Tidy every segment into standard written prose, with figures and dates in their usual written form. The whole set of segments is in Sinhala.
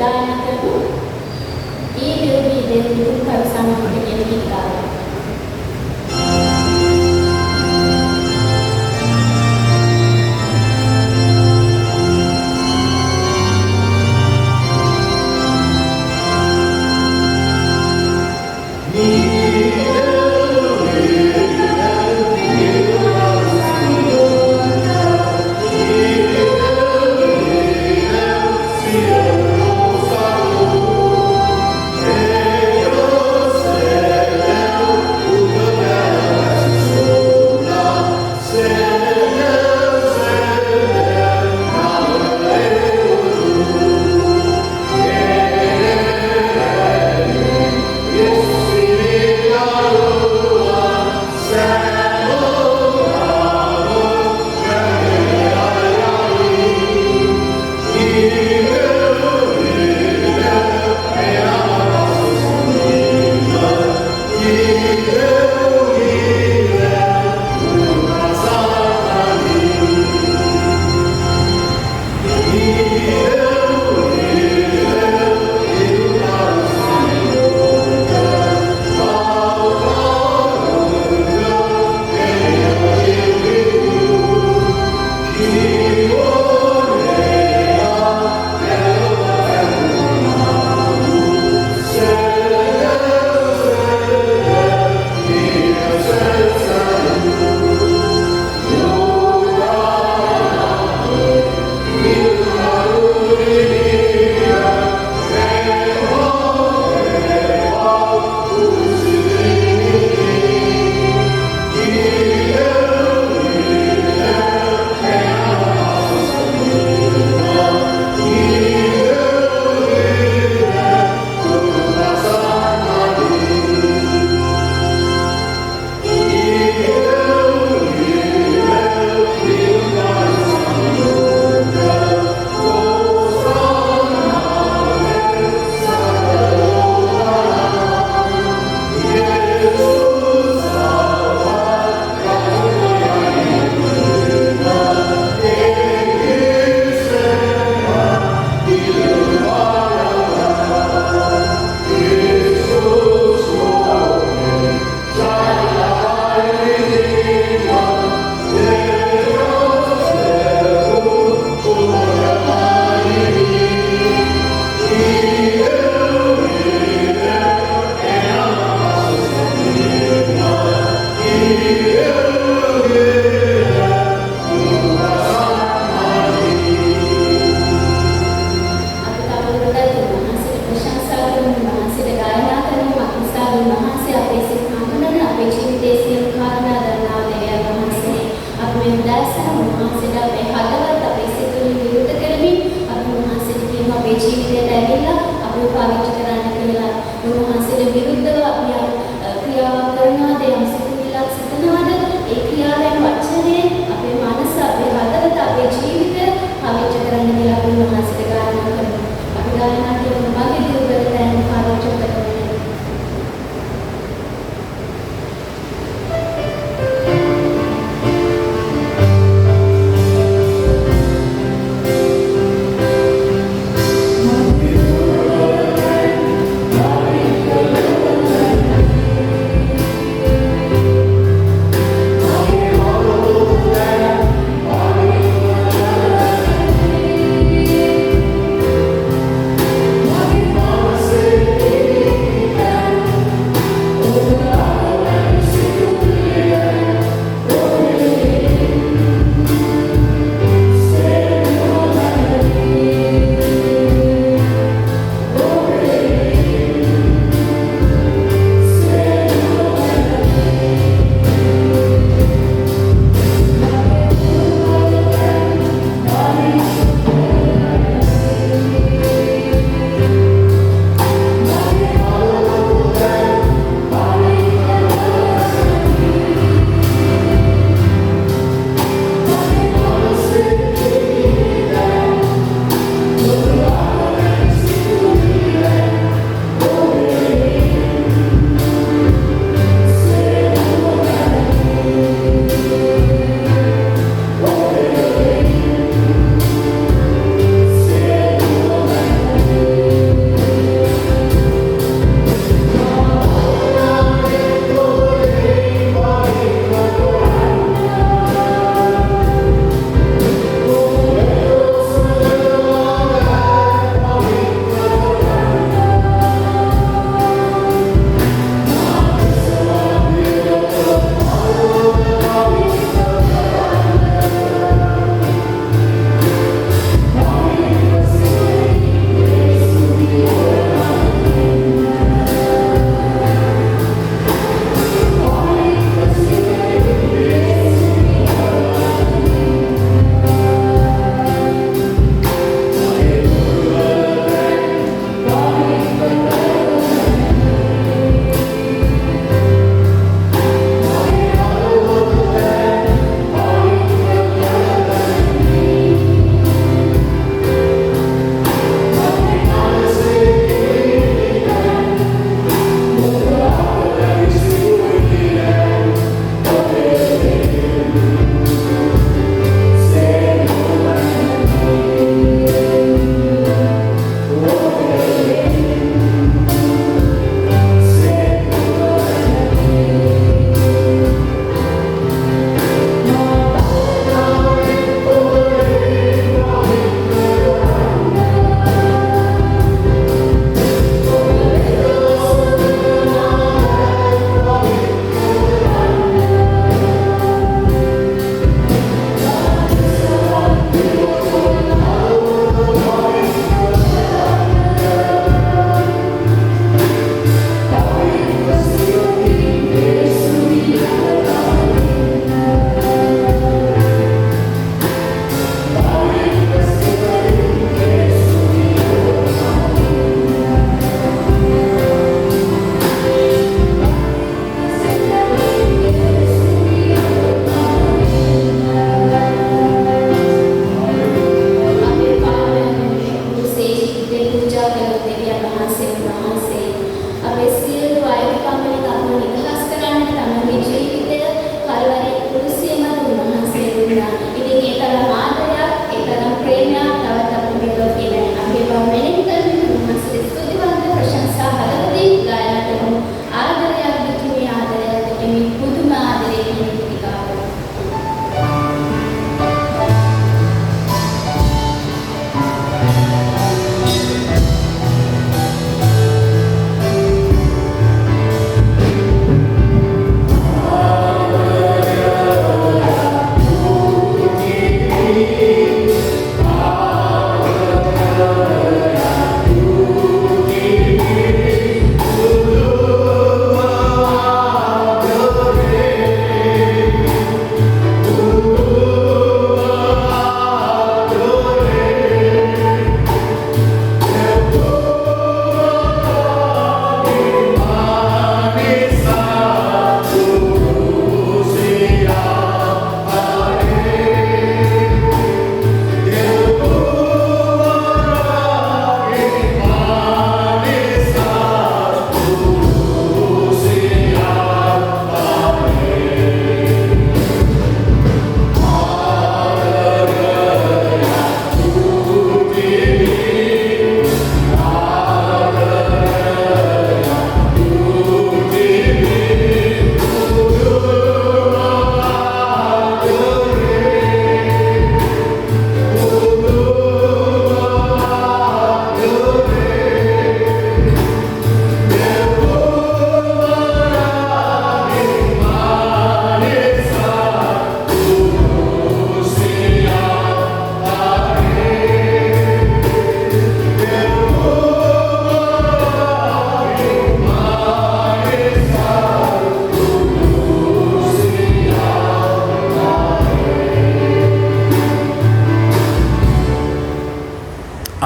ගායනා කරමු. He will be there with කරුසාමකට කියන ගීතාව.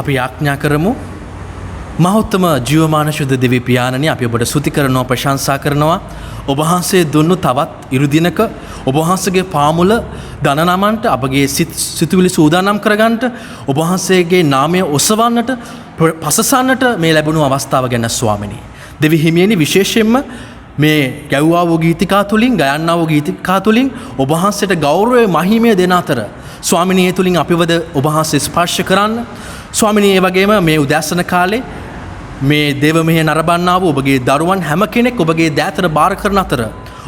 අපි යාඥා කරමු. මහෞත්තම ජීවමාන ශුද්ධ දෙවි පියාණනි අපි ඔබට ස්තුති කරනවා ප්‍රශංසා කරනවා. ඔබ වහන්සේ දුන්නු තවත් ඉරු දිනක ඔබ වහන්සේගේ පාමුල දනනමන්ට අපගේ සිතුවිලි සූදානම් කරගන්නට ඔබ වහන්සේගේ නාමය ඔසවන්නට පසසන්නට මේ ලැබුණු අවස්ථාව ගැන ස්වාමිනී. දෙවි හිමියනි විශේෂයෙන්ම මේ ගැව්වා වූ ගීතිකා තුලින් ගයන්නා වූ ගීතිකා තුලින් ඔබ වහන්සේට ගෞරවය මහිමය දෙන අතර ස්වාමිනී ඒ තුලින් අපිවද ඔබ වහන්සේ ස්පර්ශ කරන්න. ස්වාමිනී ඒ වගේම මේ උදෑසන කාලේ මේ දේව මෙහෙ නරඹන්නා වූ ඔබගේ දරුවන් හැම කෙනෙක් ඔබගේ දෑතට බාර කරන අතර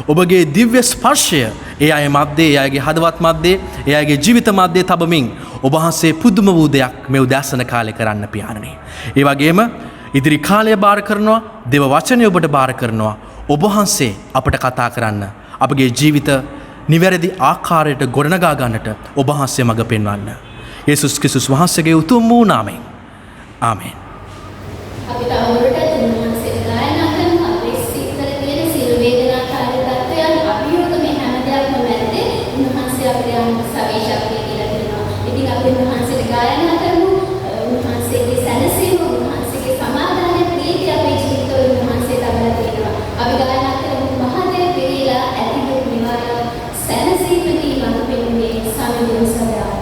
ඔබගේ දිව්‍ය ස්පර්ශය ඒ අය මැද්දේ ඒ අයගේ හදවත් මැද්දේ ඒ අයගේ ජීවිත මැද්දේ තබමින් ඔබ වහන්සේ පුදුම වූ දෙයක් මේ උදෑසන කාලේ කරන්න පියාණනි. ඒ වගේම ඉදිරි කාලය බාර කරනවා දේව වචනය ඔබට බාර කරනවා. ඔබ වහන්සේ අපට කතා කරන්න අපගේ ජීවිත නිවැරදි ආකාරයට ගොඩනගා ගන්නට ඔබ වහන්සේ මඟ පෙන්වන්න. යේසුස් ක්‍රිස්තුස් වහන්සේගේ උතුම් වූ නාමයෙන් ආමේන්. අපි තවදුරටත් උන්වහන්සේට ගායනා කරනවා අපේ සිත්වල තියෙන සියලු වේදනාකාරී තත්ත්වයන් අභියෝග මේ හැම දෙයක්ම මැද්දේ උන්වහන්සේ අපිට සවේ ශක්තිය කියලා දෙනවා. ඉතින් අපි උන්වහන්සේට ගායනා කරමු. උන්වහන්සේගේ සැනසීම උන්වහන්සේගේ සමාදානය ප්‍රීතිය අපේ ජීවිතවල උන්වහන්සේ ලබා දෙනවා. අපි ගායනා කරමු මහදේ පිරීලා ඇති දුක් නිවාර සැනසීමදී මඟ පෙන්වන්නේ සමිඳුන් සදා.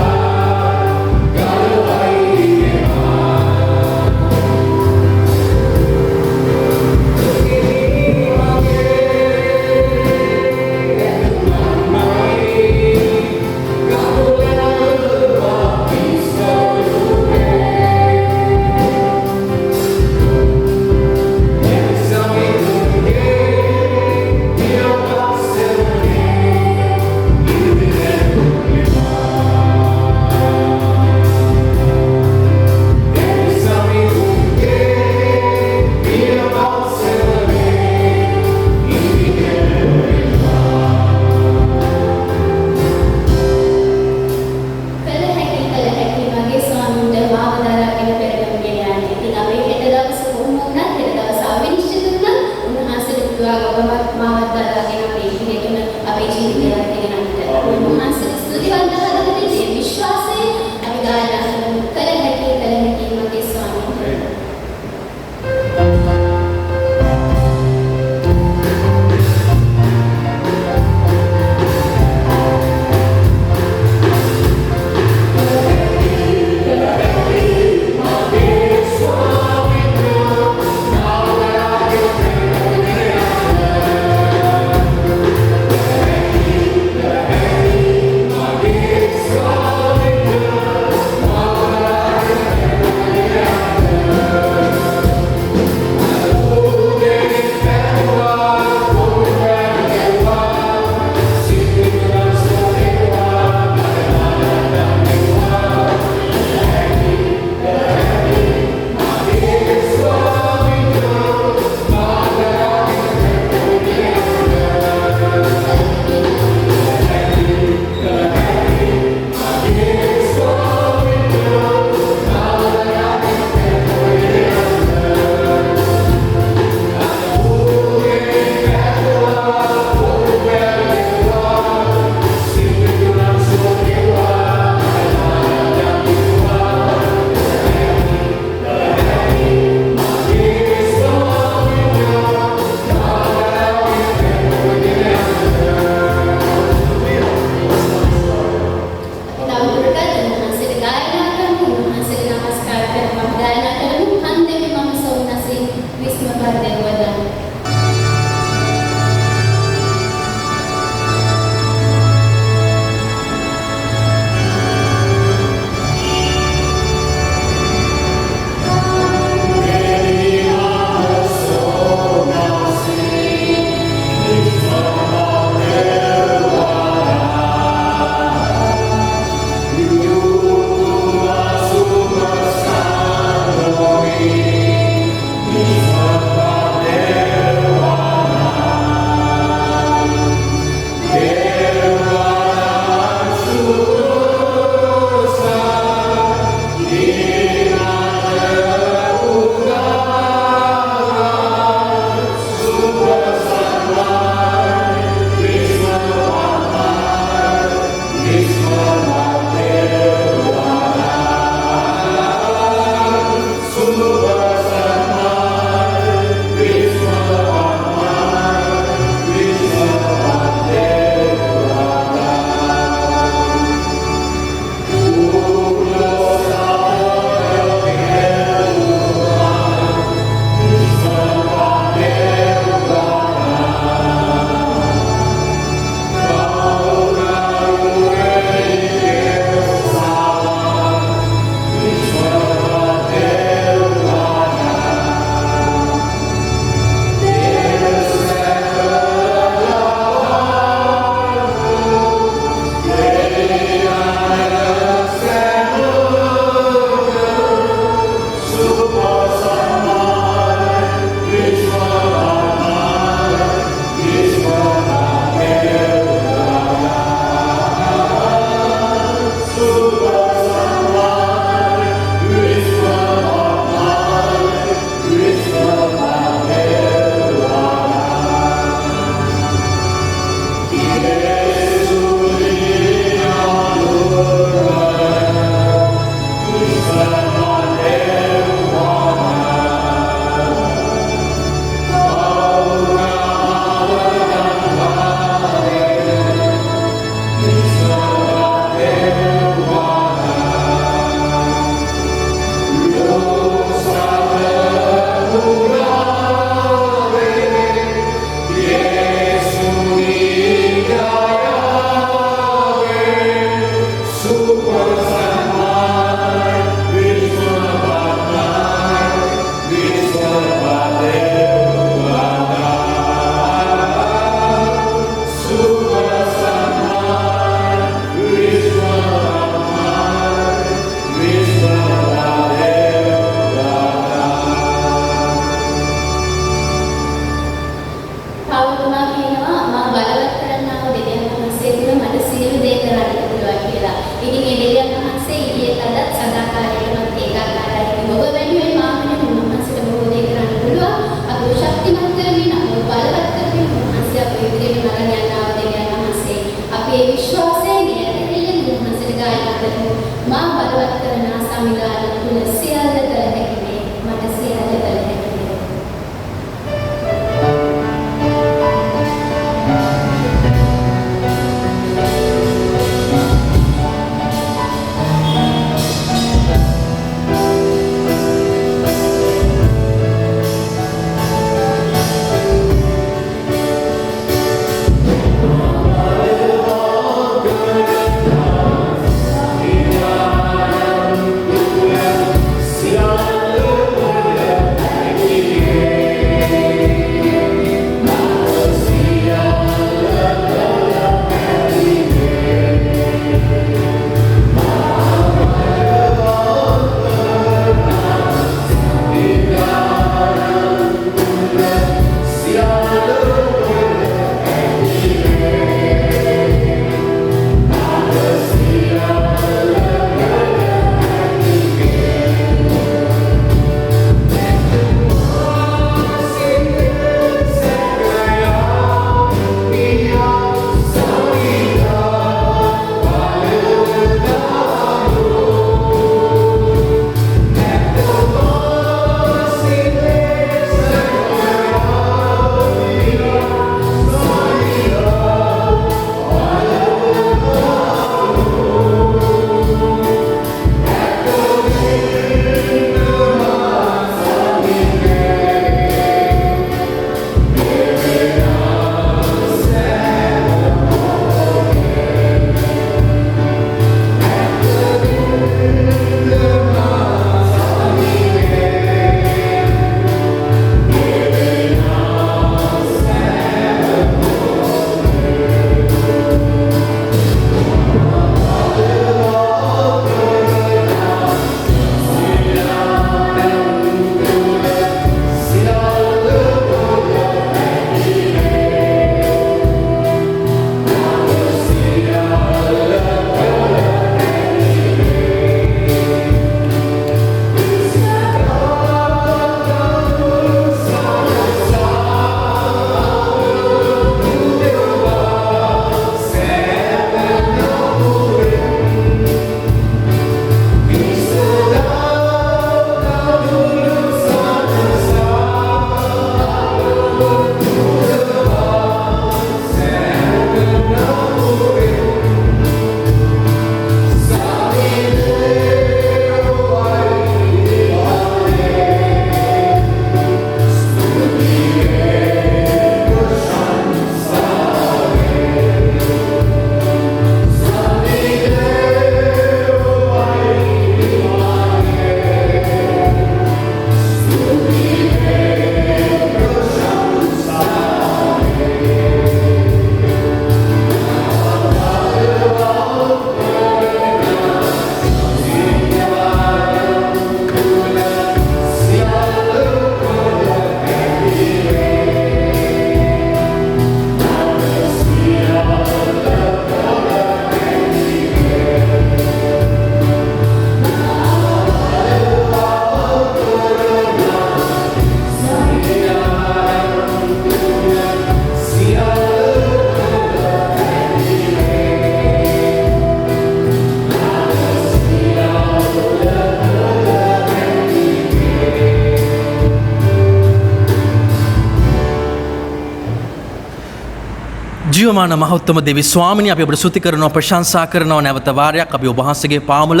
ජීවමාන මහෞත්තම දෙවි ස්වාමිනී අපි ඔබට ස්තුති කරනවා ප්‍රශංසා කරනවා නැවත වාරයක් අපි ඔබ වහන්සේගේ පාමුල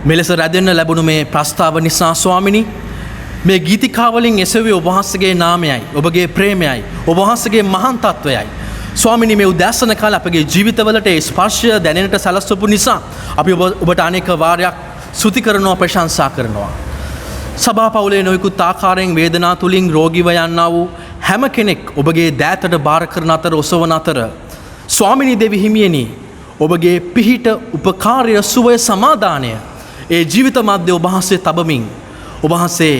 මෙලෙස රැඳෙන්න ලැබුණු මේ ප්‍රස්තාව නිසා ස්වාමිනී මේ ගීතිකාවලින් එසවි ඔබ වහන්සේගේ නාමයයි ඔබගේ ප්‍රේමයයි ඔබ වහන්සේගේ මහාන් තත්වයයි ස්වාමිනී මේ උදෑසන කාලේ අපගේ ජීවිතවලට ඒ ස්පර්ශය දැනෙන්නට සලස්වපු නිසා අපි ඔබට අනේක වාරයක් ස්තුති කරනවා ප්‍රශංසා කරනවා සභා පවුලේ නොයෙකුත් ආකාරයෙන් වේදනා තුලින් රෝගීව යන්නා වූ හැම කෙනෙක් ඔබගේ දෑතට බාර කරන අතර ඔසවන අතර ස්වාමිනී දෙවි හිමියනි ඔබගේ පිහිට උපකාරය සුවය සමාදානය ඒ ජීවිත මැද්දේ ඔබ වහන්සේ තබමින් ඔබ වහන්සේ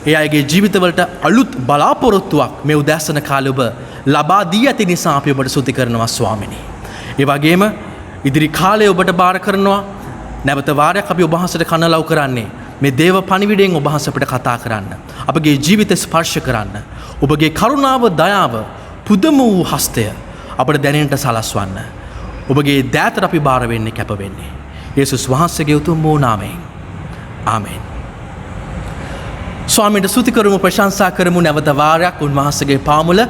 ඒ අයගේ ජීවිතවලට අලුත් බලාපොරොත්තුවක් මේ උදෑසන කාලේ ඔබ ලබා දී ඇති නිසා අපි ඔබට ස්තුති කරනවා ස්වාමිනී. ඒ වගේම ඉදිරි කාලේ ඔබට බාර කරනවා නැවත වාරයක් අපි ඔබ වහන්සේට කනලව් කරන්නේ මේ දේව පණිවිඩයෙන් ඔබ වහන්සේ අපිට කතා කරන්න. අපගේ ජීවිත ස්පර්ශ කරන්න. ඔබගේ කරුණාව දයාව පුදුම වූ හස්තය අපට දැනෙන්නට සලස්වන්න. ඔබගේ දෑතට අපි බාර වෙන්නේ කැප වෙන්නේ. යේසුස් වහන්සේගේ උතුම් වූ නාමයෙන්. ආමෙන්. ස්වාමීන්ට ස්තුති කරමු ප්‍රශංසා කරමු නැවත වාරයක් උන්වහන්සේගේ පාමුල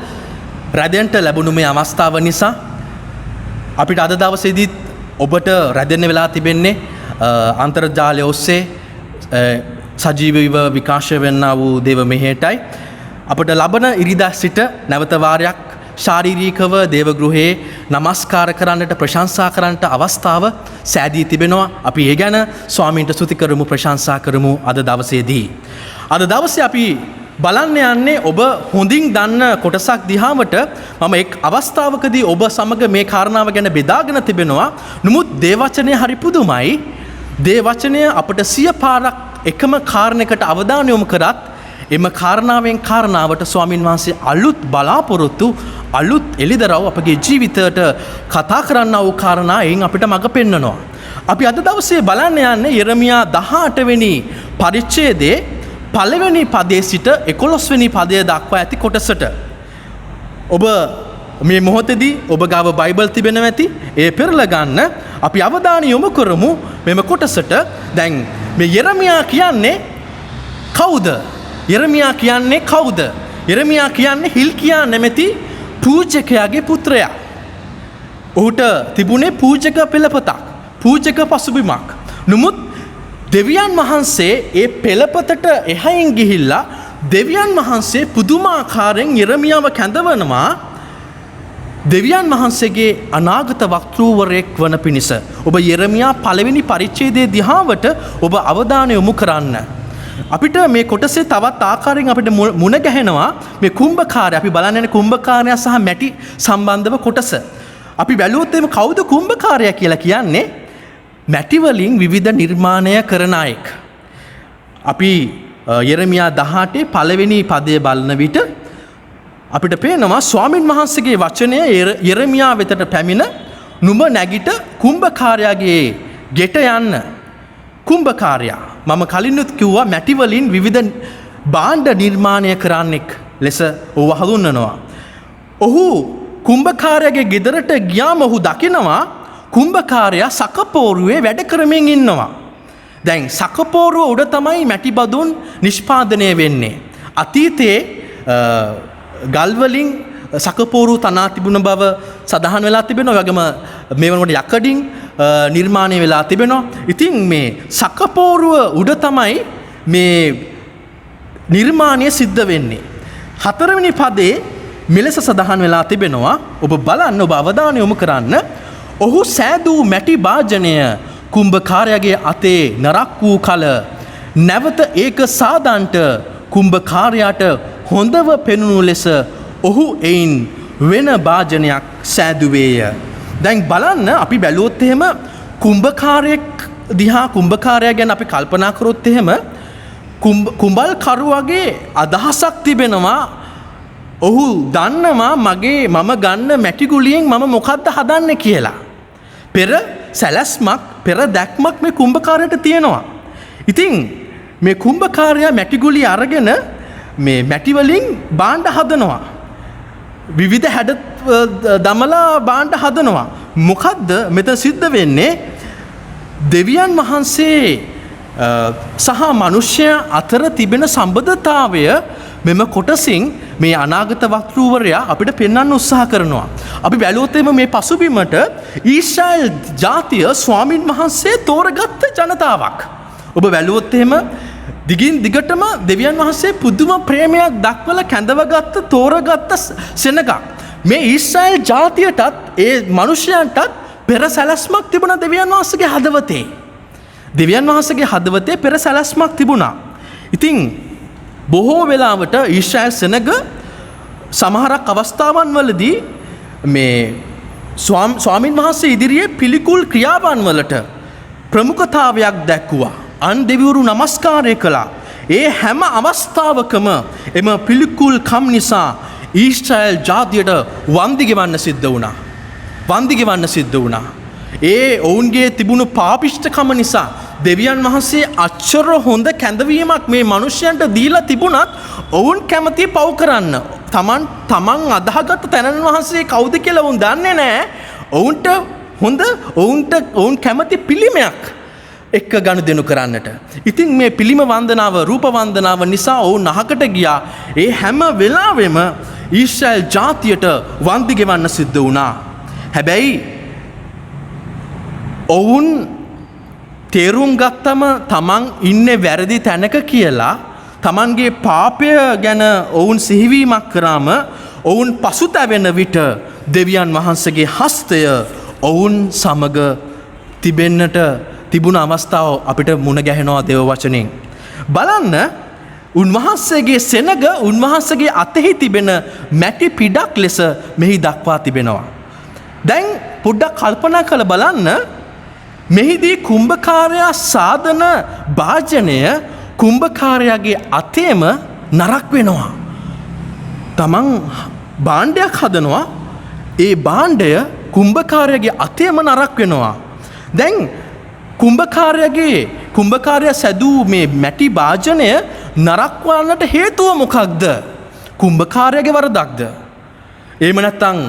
රැඳෙන්නට ලැබුණු මේ අවස්ථාව නිසා අපිට අද දවසේදීත් ඔබට රැඳෙන්න වෙලා තිබෙන්නේ අන්තර්ජාලය ඔස්සේ සජීවීව විකාශය වෙන්නා වූ දේව මෙහෙයටයි අපට ලබන ඉරිදා සිට නැවත වාරයක් ශාරීරිකව දේවගෘහයේ නමස්කාර කරන්නට ප්‍රශංසා කරන්නට අවස්ථාව සෑදී තිබෙනවා. අපි ඒ ගැන ස්වාමීන්ට ස්තුති කරමු ප්‍රශංසා කරමු අද දවසේදී. අද දවසේ අපි බලන්න යන්නේ ඔබ හොඳින් දන්න කොටසක් දිහාවට මම එක් අවස්ථාවකදී ඔබ සමග මේ කාරණාව ගැන බෙදාගෙන තිබෙනවා. නමුත් දේවචනය හරි පුදුමයි. දේවචනය අපට සිය පාරක් එකම කාරණයකට අවධානය යොමු කරත් එම කාරණාවෙන් කාරණාවට ස්වාමින් වහන්සේ අලුත් බලාපොරොත්තු අලුත් එළිදරව් අපගේ ජීවිතයට කතා කරන්නා වූ කාරණා එයින් අපිට මඟ පෙන්වනවා. අපි අද දවසේ බලන්න යන්නේ යෙරමියා 18 වෙනි පරිච්ඡේදයේ පළවෙනි පදයේ සිට 11 වෙනි පදය දක්වා ඇති කොටසට. ඔබ මේ මොහොතේදී ඔබ ගාව බයිබල් තිබෙනවා ඇති. ඒ පෙරලා ගන්න අපි අවධානය යොමු කරමු මෙම කොටසට. දැන් මේ යෙරමියා කියන්නේ කවුද? යෙරමියා කියන්නේ කවුද? යෙරමියා කියන්නේ හිල්කියා නැමැති පූජකයාගේ පුත්‍රයා. ඔහුට තිබුණේ පූජක පෙළපතක්, පූජක පසුබිමක්. නමුත් දෙවියන් වහන්සේ ඒ පෙළපතට එහයින් ගිහිල්ලා දෙවියන් වහන්සේ පුදුමාකාරයෙන් යෙරමියාව කැඳවනවා දෙවියන් වහන්සේගේ අනාගත වක්තෘවරයෙක් වන පිණිස. ඔබ යෙරමියා පළවෙනි පරිච්ඡේදයේ දිහාවට ඔබ අවධානය යොමු කරන්න. අපිට මේ කොටසේ තවත් ආකාරයෙන් අපිට මුණ ගැහෙනවා මේ කුම්භකාරය. අපි බලන්නේ කුම්භකාරයා සහ මැටි සම්බන්ධව කොටස. අපි බැලුවොත් එimhe කවුද කුම්භකාරයා කියලා කියන්නේ? මැටි වලින් විවිධ නිර්මාණය කරන අයෙක්. අපි යෙරමියා 18 පළවෙනි පදයේ බලන විට අපිට පේනවා ස්වාමින් වහන්සේගේ වචනය යෙරමියා වෙතට පැමිණ නුඹ නැගිට කුම්භකාරයාගේ ගෙට යන්න. කුම්භකාරයා මම කලිනුත් කිව්වා මැටි වලින් විවිධ භාණ්ඩ නිර්මාණය කරන්නෙක් ලෙස ඔහු හඳුන්වනවා. ඔහු කුම්භකාරයාගේ ගෙදරට ගියාම ඔහු දකිනවා කුම්භකාරයා සකපෝරුවේ වැඩ කරමින් ඉන්නවා. දැන් සකපෝරුව උඩ තමයි මැටි බදුන් නිෂ්පාදනය වෙන්නේ. අතීතයේ ගල් වලින් සකපෝරු තනා තිබුණ බව සඳහන් වෙලා තිබෙනවා. වගේම මේ වනකොට යකඩින් නිර්මාණය වෙලා තිබෙනවා. ඉතින් මේ සකපෝරුව උඩ තමයි මේ නිර්මාණය සිද්ධ වෙන්නේ. 4 වෙනි පදේ මෙලෙස සඳහන් වෙලා තිබෙනවා. ඔබ බලන්න, ඔබ අවධානය යොමු කරන්න. ඔහු සෑදූ මැටි භාජනය කුම්භකාරයාගේ අතේ නරක් වූ කල නැවත ඒක සාදන්ට කුම්භකාරයාට හොඳව පෙනුණු ලෙස ඔහු එයින් වෙන භාජනයක් සෑදුවේය. දැන් බලන්න අපි බැලුවොත් එහෙම කුම්භකාරයෙක් දිහා කුම්භකාරයා ගැන අපි කල්පනා කරොත් එහෙම කුඹල් කරුවගේ අදහසක් තිබෙනවා. ඔහු දන්නවා මම ගන්න මැටි ගුලියෙන් මම මොකද්ද හදන්නේ කියලා. පෙර සැලැස්මක් පෙර දැක්මක් මේ කුම්භකාරයට තියෙනවා. ඉතින් මේ කුම්භකාරයා මැටි ගුලිය අරගෙන මේ මැටි වලින් භාණ්ඩ හදනවා. විවිධ හැඩ දමලා භාණ්ඩ හදනවා. මොකද්ද මෙතන සිද්ධ වෙන්නේ? දෙවියන් වහන්සේ සහ මිනිසයා අතර තිබෙන සම්බන්ධතාවය මෙම කොටසින් මේ අනාගත වක්තෘවරයා අපිට පෙන්වන්න උත්සාහ කරනවා. අපි බැලුවොත් මේ පසුබිමට ඊශ්‍රායෙල් ජාතිය ස්වාමින් වහන්සේ තෝරගත්ත ජනතාවක්. ඔබ බැලුවොත් එහෙම දිගින් දිගටම දෙවියන් වහන්සේ පුදුම ප්‍රේමයක් දක්වලා කැඳවගත්ත තෝරගත්ත සෙනගක්. මේ ඊශ්‍රායෙල් ජාතියටත් ඒ මිනිසයන්ටත් පෙර සැලැස්මක් තිබුණා දෙවියන් වහන්සේගේ හදවතේ. දෙවියන් වහන්සේගේ හදවතේ පෙර සැලැස්මක් තිබුණා. ඉතින් බොහෝ වෙලාවට ඊශ්‍රායෙල් සෙනග සමහරක් අවස්ථාවන් වලදී මේ ස්වාමින් වහන්සේ ඉදිරියේ පිළිකුල් ක්‍රියාවන් වලට ප්‍රමුඛතාවයක් දැක්වුවා. අන් දෙවිවරු නමස්කාරය කළා. ඒ හැම අවස්ථාවකම එම පිළිකුල් කම් නිසා ඊශ්‍රායෙල් ජාතියට වන්දි ගෙවන්න සිද්ධ වුණා. වන්දි ගෙවන්න සිද්ධ වුණා. ඒ ඔවුන්ගේ තිබුණු පාපිෂ්ඨකම නිසා දෙවියන් වහන්සේ අච්චර හොඳ කැඳවීමක් මේ මිනිසයන්ට දීලා තිබුණත් ඔවුන් කැමති පව් කරන්න. තමන් අදහගත්ත තැනන් වහන්සේ කවුද කියලා ඔවුන් දන්නේ නැහැ. ඔවුන් කැමති පිළිමයක් එක්ක ගනුදෙනු කරන්නට. ඉතින් මේ පිළිම වන්දනාව රූප වන්දනාව නිසා ඔවුන් අහකට ගියා. ඒ හැම වෙලාවෙම ඊශ්‍රායෙල් ජාතියට වන්දි ගෙවන්න සිද්ධ වුණා. හැබැයි ඔවුන් තේරුම් ගත්තම තමන් ඉන්නේ වැරදි තැනක කියලා තමන්ගේ පාපය ගැන ඔවුන් සිහිවීමක් කරාම ඔවුන් පසුතැවෙන විට දෙවියන් වහන්සේගේ හස්තය ඔවුන් සමග තිබෙන්නට තිබුණ අවස්ථාව අපිට මුණ ගැහෙනවා දේව වචනෙන්. බලන්න උන්වහන්සේගේ සෙනග උන්වහන්සේගේ අතෙහි තිබෙන මැටි පිඩක් ලෙස මෙහි දක්වා තිබෙනවා. දැන් පොඩ්ඩක් කල්පනා කරලා බලන්න මෙහිදී කුම්භකාරයා සාධන භාජනය කුම්භකාරයාගේ අතේම නරක් වෙනවා. තමන් භාණ්ඩයක් හදනවා. ඒ භාණ්ඩය කුම්භකාරයාගේ අතේම නරක් වෙනවා. දැන් කුම්භකාරයා සැදූ මේ මැටි භාජනය නරක් වන්නට හේතුව මොකක්ද? කුම්භකාරයාගේ වරදක්ද? එහෙම නැත්නම්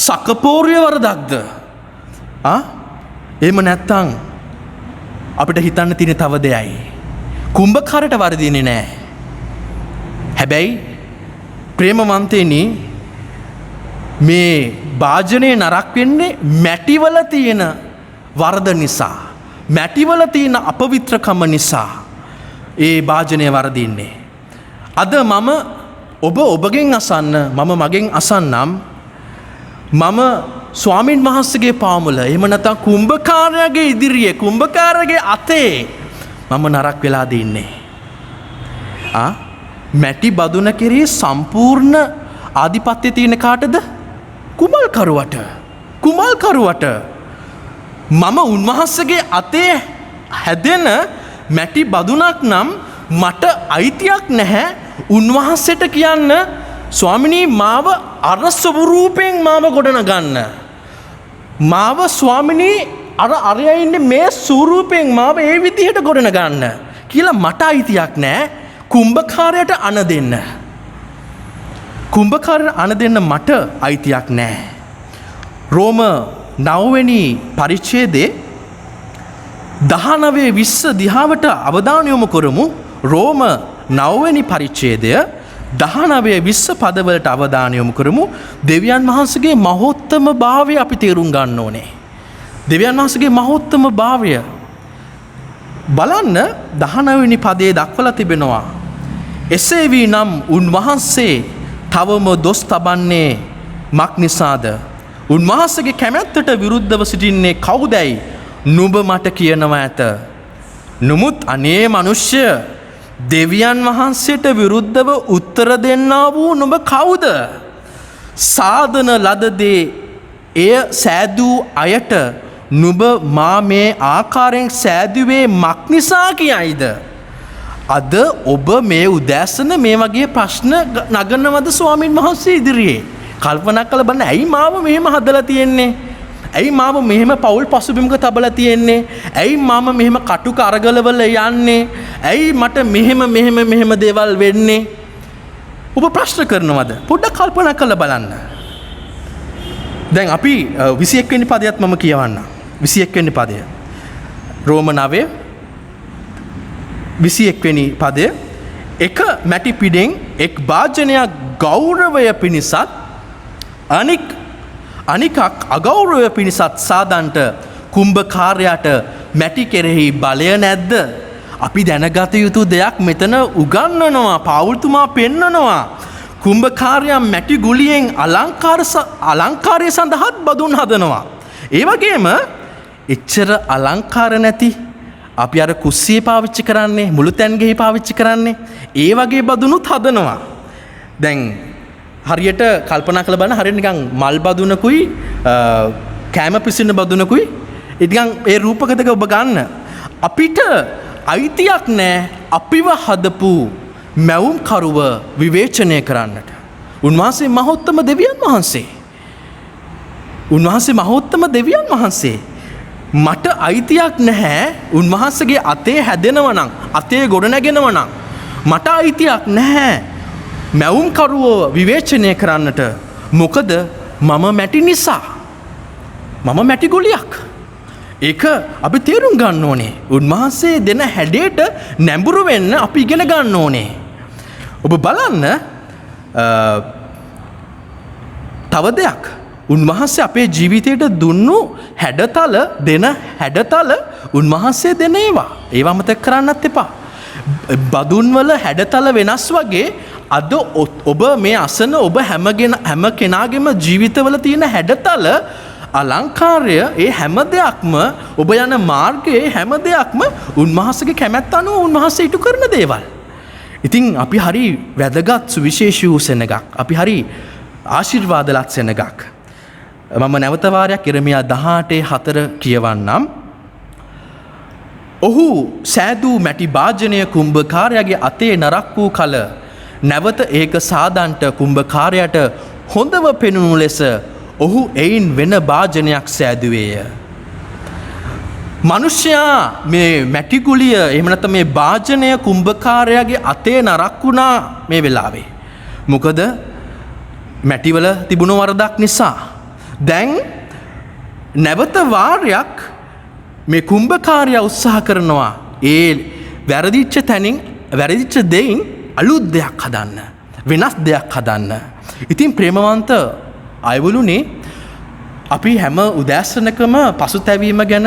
සකපෝරිය වරදක්ද? එහෙම නැත්තං අපිට හිතන්න තියෙන තව දෙයයි. කුම්භකාරට වරදින්නේ නැහැ. හැබැයි ප්‍රේමවන්තයනි මේ භාජනයේ නරක් වෙන්නේ මැටිවල තියෙන වරද නිසා. මැටිවල තියෙන අපවිත්‍රකම නිසා ඒ භාජනය වරදින්නේ. අද මම ඔබගෙන් අසන්න මම මගෙන් අසන්නම් මම ස්වාමින් වහන්සේගේ පාමුල එහෙම නැත්නම් කුම්භකාරයාගේ ඉදිරියේ කුම්භකාරයාගේ අතේ මම නරක් වෙලා දින්නේ. මැටි බදුන කෙරේ සම්පූර්ණ ආධිපත්‍ය තියෙන කාටද? කුමල්කරුවට. මම උන්වහන්සේගේ අතේ හැදෙන මැටි බදුනක් නම් මට අයිතියක් නැහැ උන්වහන්සේට කියන්න ස්වාමිනී මාව අර ස්වරූපයෙන් මාව ගොඩනගන්න. මාව ස්වාමිනී අරයා ඉන්නේ මේ ස්වරූපයෙන් මාව ඒ විදිහට ගොඩනගන්න කියලා මට අයිතියක් නැහැ කුම්භකාරයට අණ දෙන්න. කුම්භකාරයට අණ දෙන්න මට අයිතියක් නැහැ. රෝම 9 වෙනි පරිච්ඡේදයේ 19-20 දිහාවට අවධානය යොමු කරමු. රෝම 9 වෙනි පරිච්ඡේදය 19-20 පදවලට අවධානය යොමු කරමු. දෙවියන් වහන්සේගේ මහෝත්තම භාවය අපි තේරුම් ගන්න ඕනේ. දෙවියන් වහන්සේගේ මහෝත්තම භාවය බලන්න 19 වෙනි පදයේ දක්වලා තිබෙනවා. එසේ වී නම් උන්වහන්සේ තවම දොස් තබන්නේ මක් නිසාද? උන්වහන්සේගේ කැමැත්තට විරුද්ධව සිටින්නේ කවුදැයි නුඹ මට කියනවා ඇත. නමුත් අනේ මනුෂ්‍ය දෙවියන් වහන්සේට විරුද්ධව උත්තර දෙන්නා වූ නුඹ කවුද? සාධන ලදදේ එය සෑදූ අයට නුඹ මා මේ ආකාරයෙන් සෑදුවේ මක් නිසා කියයිද? අද ඔබ මේ උදෑසන මේ වගේ ප්‍රශ්න නගනවද ස්වාමින් වහන්සේ ඉදිරියේ? කල්පනා කරලා බලන්න ඇයි මාව මෙහෙම හදලා තියෙන්නේ? ඇයි මාව මෙහෙම පෞල් පසුබිමක තබලා තියෙන්නේ? ඇයි මම මෙහෙම කටුක අරගලවල යන්නේ? ඇයි මට මෙහෙම දේවල් වෙන්නේ? ඔබ ප්‍රශ්න කරනවද? පොඩ්ඩක් කල්පනා කරලා බලන්න. දැන් අපි 21 වෙනි පදයත් මම කියවන්න. 21 වෙනි පදය. රෝම 9 21 වෙනි පදය. එක මැටි පිඩෙන් එක් භාජනයක් ගෞරවය පිණිසත් අනිකක් අගෞරවය පිණිසත් සාදන්ට කුම්භකාරයාට මැටි කෙරෙහි බලය නැද්ද? අපි දැනගත යුතු දෙයක් මෙතන උගන්වනවා. පවුල්තුමා පෙන්නනවා. කුම්භකාරයා මැටි ගුලියෙන් අලංකාරය සඳහාත් බදුන් හදනවා. ඒ වගේම එච්චර අලංකාර නැති අපි අර කුස්සියේ පාවිච්චි කරන්නේ, මුළු තැන්ගෙහි පාවිච්චි කරන්නේ, ඒ වගේ බදුනුත් හදනවා. දැන් හරියට කල්පනා කරලා බලන්න, හරියට නිකන් මල් බදුනකුයි කෑම පිසින බදුනකුයි ඉතින් ඒ රූපක දෙක ඔබ ගන්න. අපිට අයිතියක් නැහැ අපිව හදපු මැවුම් කරුව විවේචනය කරන්නට. උන්වහන්සේ මහෝත්තම දෙවියන් වහන්සේ. උන්වහන්සේ මහෝත්තම දෙවියන් වහන්සේ. මට අයිතියක් නැහැ උන්වහන්සේගේ අතේ හැදෙනවා නම්, අතේ ගොඩනැගෙනවා නම් මට අයිතියක් නැහැ මැවුම් කරුවෝ විවේචනය කරන්නට. මොකද මම මැටි නිසා. මම මැටි ගොලියක්. ඒක අපි තේරුම් ගන්න ඕනේ. උන්වහන්සේ දෙන හැඩයට නැඹුරු වෙන්න අපි ඉගෙන ගන්න ඕනේ. ඔබ බලන්න තව දෙයක්. උන්වහන්සේ අපේ ජීවිතයට දුන්නු හැඩතල දෙන හැඩතල උන්වහන්සේ දෙන ඒවා. ඒවා මතක කරන්නත් එපා. බදුන්වල හැඩතල වෙනස් වගේ අද ඔබ මේ අසන ඔබ හැම කෙනාගේම ජීවිතවල තියෙන හැඩතල අලංකාරය ඒ හැම දෙයක්ම ඔබ යන මාර්ගයේ හැම දෙයක්ම උන්වහන්සේගේ කැමැත්ත අනුව උන්වහන්සේ ඉටු කරන දේවල්. ඉතින් අපි හරි වැදගත් සුවිශේෂී වූ සෙනගක්. අපි හරි ආශිර්වාදලත් සෙනගක්. මම නැවත වාරයක් ඉරමියා 18:4 කියවන්නම්. ඔහු සෑදූ මැටි භාජනය කුම්භකාරයාගේ අතේ නරක් වූ කල නැවත ඒක සාදන්ට කුම්භකාරයාට හොඳව පෙනුණු ලෙස ඔහු එයින් වෙන භාජනයක් සෑදුවේය. මිනිසයා මේ මැටිගුලිය එහෙම නැත්නම් මේ භාජනය කුම්භකාරයාගේ අතේ නරක් වුණා මේ වෙලාවේ. මොකද මැටිවල තිබුණු වරදක් නිසා. දැන් නැවත වාරයක් මේ කුම්භකාරයා උත්සාහ කරනවා ඒ වැරදිච්ච තැනින් වැරදිච්ච දෙයින් අලුත් දෙයක් හදන්න, වෙනස් දෙයක් හදන්න. ඉතින් ප්‍රේමවන්ත අයවලුනේ අපි හැම උදෑසනකම පසුතැවීම ගැන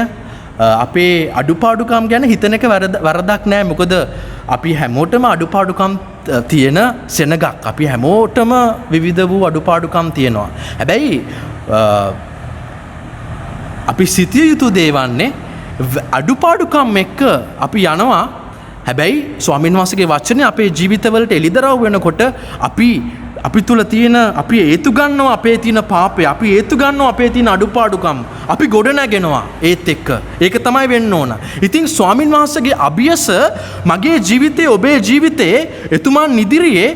අපේ අඩුපාඩුකම් ගැන හිතන එක වරදක් නෑ. මොකද අපි හැමෝටම අඩුපාඩුකම් තියෙන සෙනගක්. අපි හැමෝටම විවිධ වූ අඩුපාඩුකම් තියෙනවා. හැබැයි අපි සිතිය යුතු දේවන්නේ අඩුපාඩුකම් එක්ක අපි යනවා. හැබැයි ස්වාමීන් වහන්සේගේ වචනේ අපේ ජීවිතවලට එළිදරව් වෙනකොට අපි තුල තියෙන අපි හේතු ගන්නවා අපේ තියෙන පාපය, අපි හේතු ගන්නවා අපේ තියෙන අඩුපාඩුකම්, අපි ගොඩ නැගෙනවා ඒත් එක්ක. ඒක තමයි වෙන්න ඕන. ඉතින් ස්වාමින් වහන්සේගේ අභියස මගේ ජීවිතේ ඔබේ ජීවිතේ එතුමන් ඉදිරියේ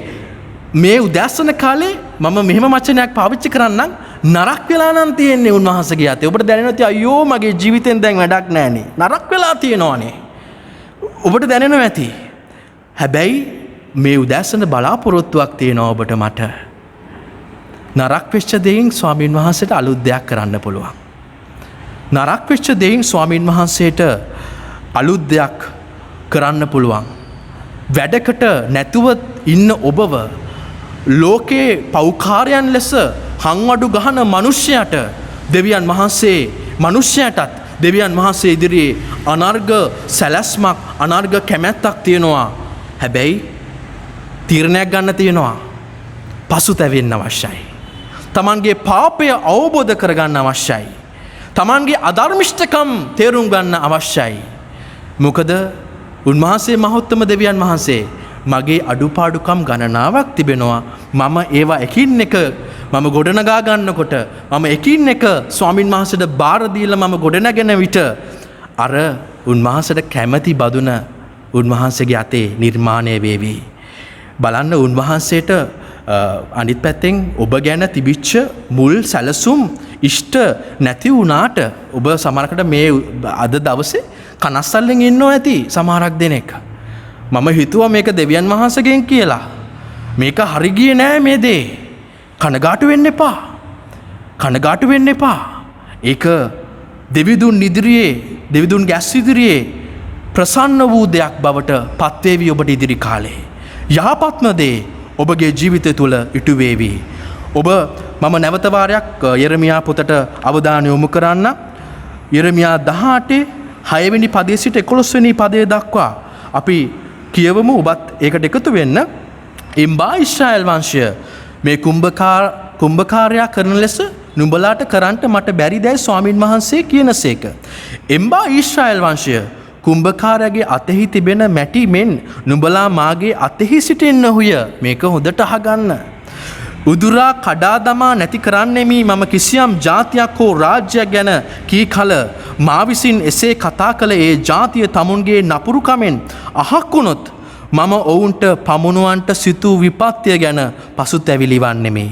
මේ උදෑසන කාලේ මම මෙහෙම වචනයක් පාවිච්චි කරන්නම්, නරක් වෙලා නම් තියෙන්නේ උන්වහන්සේගේ අතේ. ඔබට දැනෙනවා අයියෝ මගේ ජීවිතෙන් දැන් වැඩක් නැහනේ. නරක් වෙලා තියෙනවානේ. ඔබට දැනෙනවා ඇති. හැබැයි මේ උදෑසන බලාපොරොත්තුවක් තියෙනවා ඔබට මට. නරක් වෙච්ච දෙයින් ස්වාමීන් වහන්සේට අලුත් දෙයක් කරන්න පුළුවන්. නරක් වෙච්ච දෙයින් ස්වාමීන් වහන්සේට අලුත් දෙයක් කරන්න පුළුවන්. වැඩකට නැතුව ඉන්න ඔබව ලෝකේ පෞකාරයන් ලෙස හංවඩු ගහන මිනිසයාට දෙවියන් වහන්සේ මිනිසයාටත් දෙවියන් වහන්සේ ඉදිරියේ අනර්ග සැලැස්මක්, අනර්ග කැමැත්තක් තියෙනවා. හැබැයි තීරණයක් ගන්න තියෙනවා. පසුතැවෙන්න අවශ්‍යයි. තමන්ගේ පාපය අවබෝධ කරගන්න අවශ්‍යයි. තමන්ගේ අධර්මිෂ්ඨකම් තේරුම් ගන්න අවශ්‍යයි. මොකද උන්වහන්සේ මහෝත්තම දෙවියන් වහන්සේ මගේ අඩුපාඩුකම් ගණනාවක් තිබෙනවා. මම ඒවා එකින් එක මම ගොඩනගා ගන්නකොට මම එකින් එක ස්වාමින් වහන්සේට බාර දීලා මම ගොඩනගෙන විට අර උන්වහන්සේට කැමැති බදුන උන්වහන්සේගේ අතේ නිර්මාණය වේවි. බලන්න උන්වහන්සේට අනිත් පැත්තෙන් ඔබ ගැන තිබිච්ච මුල් සැලසුම් ඉෂ්ට නැති වුණාට ඔබ සමහරකට මේ අද දවසේ කනස්සල්ලෙන් ඉන්නෝ ඇති සමහරක් දෙනෙක්. මම හිතුවා මේක දෙවියන් වහන්සේගෙන් කියලා. මේක හරි ගියේ නෑ මේ දේ. කනගාටු වෙන්න එපා. කනගාටු වෙන්න එපා. ඒක දෙවිදුන් ඉදිරියේ, දෙවිදුන් ගැස් ඉදිරියේ ප්‍රසන්න වූ දෙයක් බවට පත්වේවි ඔබට ඉදිරි කාලේ. යහපත්ම දේ ඔබගේ ජීවිතය තුළ ඉටු වේවි. ඔබ මම නැවත වාරයක් යෙරමියා පොතට අවධානය යොමු කරන්න. යෙරමියා 18 6 වෙනි පදයේ සිට 11 වෙනි පදය දක්වා අපි කියවමු. ඔබත් ඒකට එකතු වෙන්න. එම්බා ඊශ්‍රායල් වංශය මේ කුම්භකාරයා කරන ලෙස නුඹලාට කරන්ට මට බැරිදැයි ස්වාමින් වහන්සේ කියනසේක. එම්බා ඊශ්‍රායල් වංශය කුම්භකාරයාගේ අතෙහි තිබෙන මැටි මෙන් නුඹලා මාගේ අතෙහි සිටින්නහුය. මේක හොඳට අහගන්න. උදුරා කඩා දමා නැති කරන්නෙමි මම කිසියම් ජාතියක් හෝ රාජ්‍යයක් ගැන කී කල මා විසින් එසේ කතා කළ ඒ ජාතිය තමුන්ගේ නපුරුකමෙන් අහක් වුණොත් මම ඔවුන්ට පමුණුවන්ට සිතූ විපත්තිය ගැන පසුතැවිලි වන්නෙමි.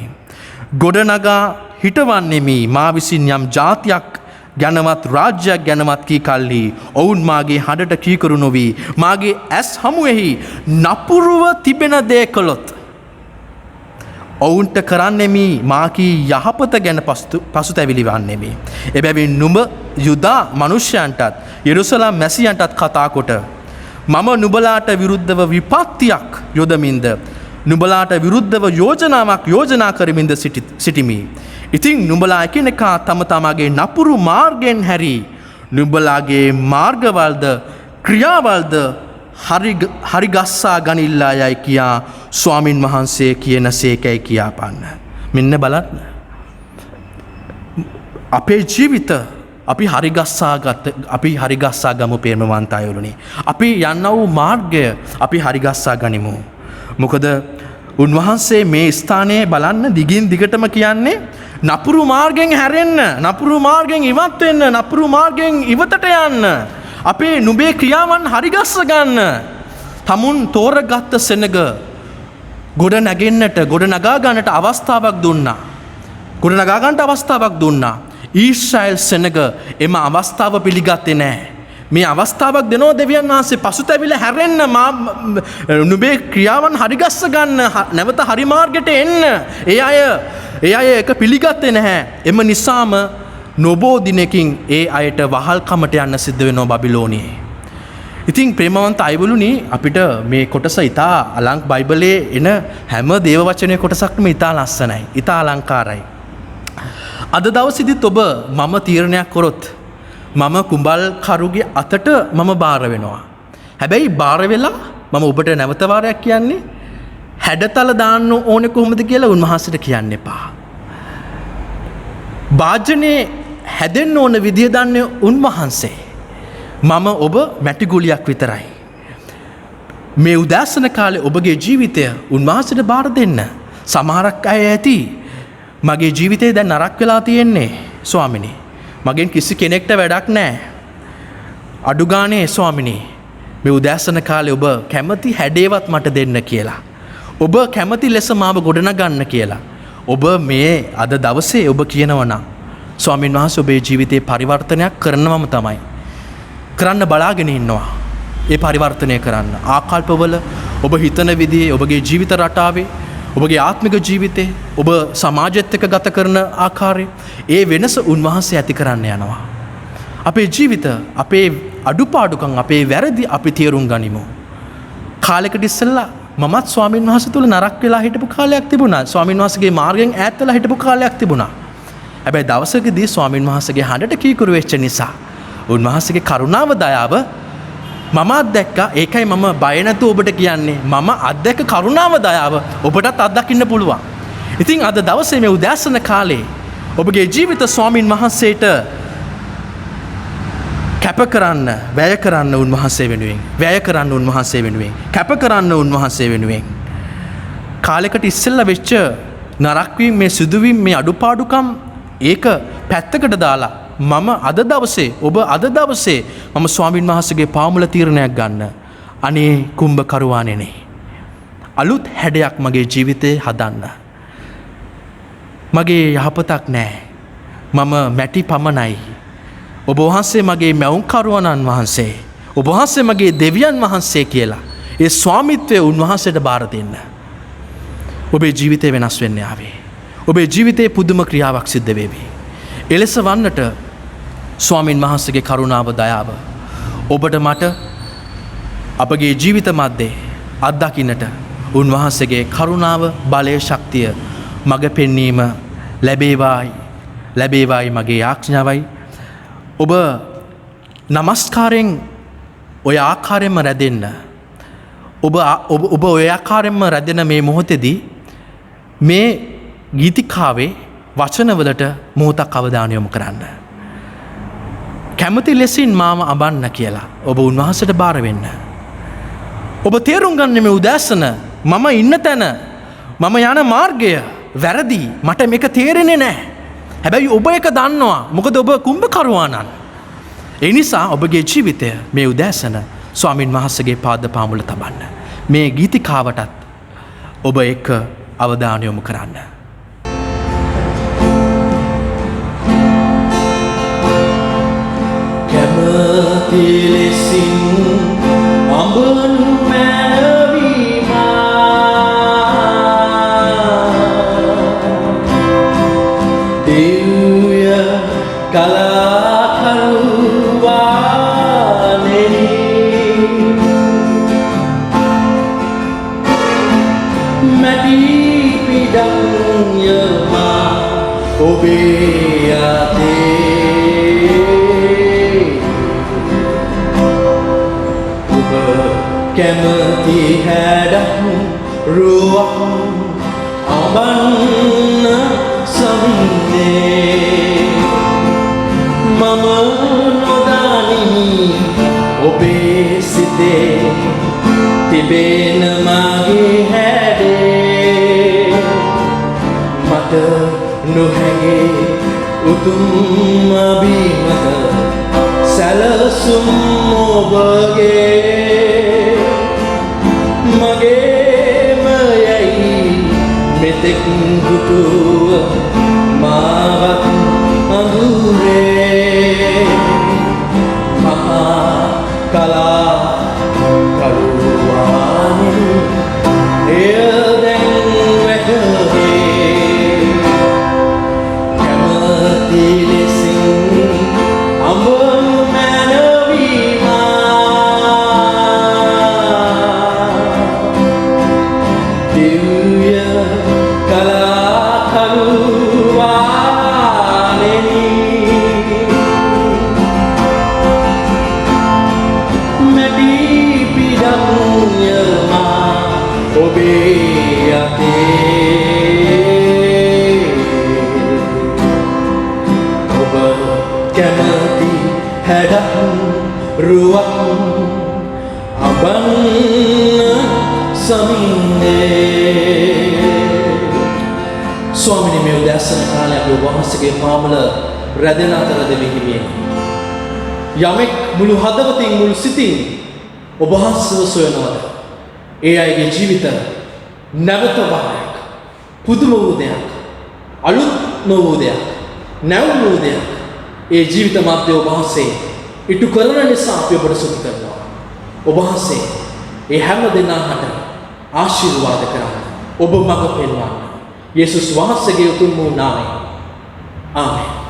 ගොඩනගා හිටවන්නෙමි මා විසින් යම් ජාතියක් ගැනවත් රාජ්‍යයක් ගැනවත් කී කල්හි ඔවුන් මාගේ හඬට කීකරු නොවී මාගේ ඇස් හමුවෙහි නපුරුව තිබෙන දේ කළොත් ඔවුන්ට කරන්නෙමි මාකී යහපත ගැන පසුතැවිලි වන්නෙමි. එබැවින් නුඹ යුදා මනුෂ්‍යයන්ටත් යෙරුසලම් මැසියන්ටත් කතා කොට මම නුඹලාට විරුද්ධව විපත්තියක් යොදමින්ද නුඹලාට විරුද්ධව යෝජනාවක් යෝජනා කරමින්ද සිටිමි. ඉතින් නුඹලා එකිනෙකා තම තමාගේ නපුරු මාර්ගයෙන් හැරී නුඹලාගේ මාර්ගවල්ද ක්‍රියාවල්ද හරිගස්සා ගනිල්ලා යයි කියා ස්වාමින් වහන්සේ කියන සේකැයි කියාපන්න. මෙන්න බලන්න. අපේ ජීවිත අපි හරිගස්සා ගමු ප්‍රේමවන්තයෝලුනි. අපි යන්න වූ මාර්ගය අපි හරිගස්සා ගනිමු. මොකද උන්වහන්සේ මේ ස්ථානයේ බලන්න දිගින් දිගටම කියන්නේ නපුරු මාර්ගෙන් හැරෙන්න, නපුරු මාර්ගෙන් ඉවත් වෙන්න, නපුරු මාර්ගෙන් ඉවතට යන්න. අපේ නුඹේ ක්‍රියාවන් හරිගස්ස ගන්න. තමුන් තෝරගත්ත සෙනග ගොඩ නැගෙන්නට, ගොඩ නගා ගන්නට අවස්ථාවක් දුන්නා. ගොඩ නගා ගන්නට අවස්ථාවක් දුන්නා. ඊශ්‍රායල් සෙනග එම අවස්ථාව පිළිගත්තේ නැහැ. මේ අවස්ථාවක් දෙනෝ දෙවියන් වහන්සේ පසුතැවිලා හැරෙන්න, නුඹේ ක්‍රියාවන් හරිගස්ස ගන්න, නැවත හරි මාර්ගයට එන්න. ඒ අය එක පිළිගත්තේ නැහැ. එම නිසාම නොබෝ දිනකින් ඒ අයට වහල්කමට යන්න සිද්ධ වෙනවා බබිලෝනියේ. ඉතින් ප්‍රේමවන්ත අයවලුනි, අපිට මේ කොටස ඉතා බයිබලයේ එන හැම දේව වචනය කොටසක්ම ඉතා ලස්සනයි, ඉතා අලංකාරයි. අද දවසේදීත් ඔබ මම තීරණයක් කරොත් මම කුඹල්කරුගේ අතට මම බාර වෙනවා. හැබැයි බාර වෙලා මම ඔබට නැවත වාරයක් කියන්නේ හැඩතල දාන්න ඕනේ කොහොමද කියලා උන්වහන්සේට කියන්න එපා. වාජනේ හැදෙන්න ඕන විදිය දන්නේ උන්වහන්සේ. මම ඔබ මැටි ගුලියක් විතරයි. මේ උදෑසන කාලේ ඔබගේ ජීවිතය උන්වහන්සේට බාර දෙන්න. සමහරක් අය ඇති මගේ ජීවිතේ දැන් නරක වෙලා තියෙන්නේ ස්වාමිනේ. මගෙන් කිසි කෙනෙක්ට වැඩක් නැහැ. අඩු ගානේ ස්වාමිනේ මේ උදෑසන කාලේ ඔබ කැමති හැඩේවත් මට දෙන්න කියලා. ඔබ කැමති ලෙස මාව ගොඩනගන්න කියලා. ඔබ මේ අද දවසේ ඔබ කියනවා ස්වාමින් වහන්සේ ඔබේ ජීවිතේ පරිවර්තනයක් කරනවම තමයි. කරන්න බලාගෙන ඉන්නවා. ඒ පරිවර්තනය කරන්න. ආකල්පවල ඔබ හිතන විදිහේ ඔබගේ ජීවිත රටාවේ ඔබගේ ආත්මික ජීවිතේ ඔබ සමාජයත් එක්ක ගත කරන ආකාරය ඒ වෙනස උන්වහන්සේ ඇති කරන්න යනවා. අපේ ජීවිත අපේ අඩුපාඩුකම් අපේ වැරදි අපි තේරුම් ගනිමු. කාලයකට ඉස්සෙල්ලා මමත් ස්වාමීන් වහන්සේ තුල නරක වෙලා හිටපු කාලයක් තිබුණා. ස්වාමීන් වහන්සේගේ මාර්ගයෙන් ඈත් වෙලා හිටපු කාලයක් තිබුණා. හැබැයි දවසකදී ස්වාමීන් වහන්සේගේ හඬට කීකරු වෙච්ච නිසා උන්වහන්සේගේ කරුණාව දයාව මම අත්දැක්කා. ඒකයි මම බය නැතුව ඔබට කියන්නේ මම අත්දැක කරුණාව දයාව ඔබටත් අත්දකින්න පුළුවන්. ඉතින් අද දවසේ මේ උදෑසන කාලේ ඔබගේ ජීවිත ස්වාමීන් වහන්සේට කැප කරන්න, වැය කරන්න උන්වහන්සේ වෙනුවෙන්, වැය කරන්න උන්වහන්සේ වෙනුවෙන්, කැප කරන්න උන්වහන්සේ වෙනුවෙන්. කාලයකට ඉස්සෙල්ලා වෙච්ච නරක වීම, මේ සිදුවීම්, මේ අඩුපාඩුකම් ඒක පැත්තකට දාලා මම අද දවසේ, ඔබ අද දවසේ මම ස්වාමීන් වහන්සේගේ පාමුල තීරණයක් ගන්න. අනේ කුම්භකරුවාණෙනි, අලුත් හැඩයක් මගේ ජීවිතේ හදන්න. මගේ යහපතක් නැහැ. මම මැටි පමණයි. ඔබ වහන්සේ මගේ මැවුම්කරුවණන් වහන්සේ, ඔබ වහන්සේ මගේ දෙවියන් වහන්සේ කියලා ඒ ස්වාමිත්වය උන්වහන්සේට බාර දෙන්න. ඔබේ ජීවිතේ වෙනස් වෙන්න ආවේ. ඔබේ ජීවිතේ පුදුම ක්‍රියාවක් සිද්ධ වේවි. එලෙස වන්නට ස්වාමින් වහන්සේගේ කරුණාව දයාව ඔබට මට අපගේ ජීවිත මැද්දේ අත්දකින්නට උන්වහන්සේගේ කරුණාව බලය ශක්තිය මඟ පෙන්වීම ලැබේවායි මගේ යාඥාවයි. ඔබ නමස්කාරයෙන් ඔය ආකාරයෙන්ම රැඳෙන්න. ඔබ ඔය ආකාරයෙන්ම රැඳෙන මේ මොහොතේදී මේ ගීතිකාවේ වචනවලට මොහොතක් අවධානය යොමු කරන්න. කැමති ලෙසින් මාව අඹන්න කියලා ඔබ උන්වහන්සේට බාර වෙන්න. ඔබ තේරුම් ගන්න මේ උදෑසන මම ඉන්න තැන මම යන මාර්ගය වැරදි මට මේක තේරෙන්නේ නැහැ. හැබැයි ඔබ එක දන්නවා මොකද ඔබ කුම්භකරුවාණන්. ඒ නිසා ඔබගේ ජීවිතය මේ උදෑසන ස්වාමින් වහන්සේගේ පාද පාමුල තබන්න. මේ ගීතිකාවටත් ඔබ එක්ක අවධානය යොමු කරන්න. කැමති ලෙසින් අඹනු කැමති හැඩක් රුවක් අඹන්න සමින්නේ මම නොදනිමි ඔබේ සිතේ තිබෙන මගේ හැඩේ මට නොහැගේ උතුම් අභිමත සැලසුම් ඔබගේ මගේම යැයි මෙතෙක් දුටුව මාවත් අඳුරේ මහා කලා කරුවානින් එය දැන් වැටහේ කැමති ලෙසින් අඹනු කැමති හැඩක් රුවක් අඹන්න සමින්නේ ස්වාමිනේ මේ උදෑසන කාලේ අපි ඔබ වහන්සේගේ පාමුල රැඳෙන අතරද මෙහිමියේ යමෙක් මුළු හදවතින් මුළු සිතින් ඔබ වහන්සේව සොයනවාද ඒ අයගේ ජීවිත නැවත වහයක් පුදුම වූ දෙයක් අලුත් නොවූ දෙයක් නැවුම් වූ දෙයක් ඒ ජීවිත මාර්ගය ඔබ වහන්සේ ඉටු කරන නිසා අපි ඔබට සුති කරනවා. ඔබ වහන්සේ ඒ හැම දෙනාට ආශිර්වාද කරන්න. ඔබ මඟ පෙන්වන්න. යේසුස් වහන්සේගේ උතුම් වූ නාමයෙන්. ආමේන්.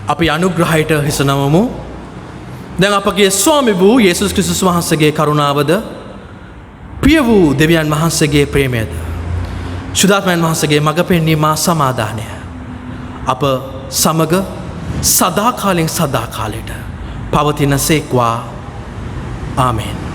අපි අනුග්‍රහයට හිස නමමු. දැන් අපගේ ස්වාමි වූ යේසුස් ක්‍රිස්තුස් වහන්සේගේ කරුණාවද ප්‍රිය වූ දෙවියන් වහන්සේගේ ප්‍රේමයද ශුද්ධාත්මයන් වහන්සේගේ මඟ පෙන්වීම සමාදානය අප සමග සදාකාලෙන් සදාකාලයට පවතින සේක්වා. ආමේන්.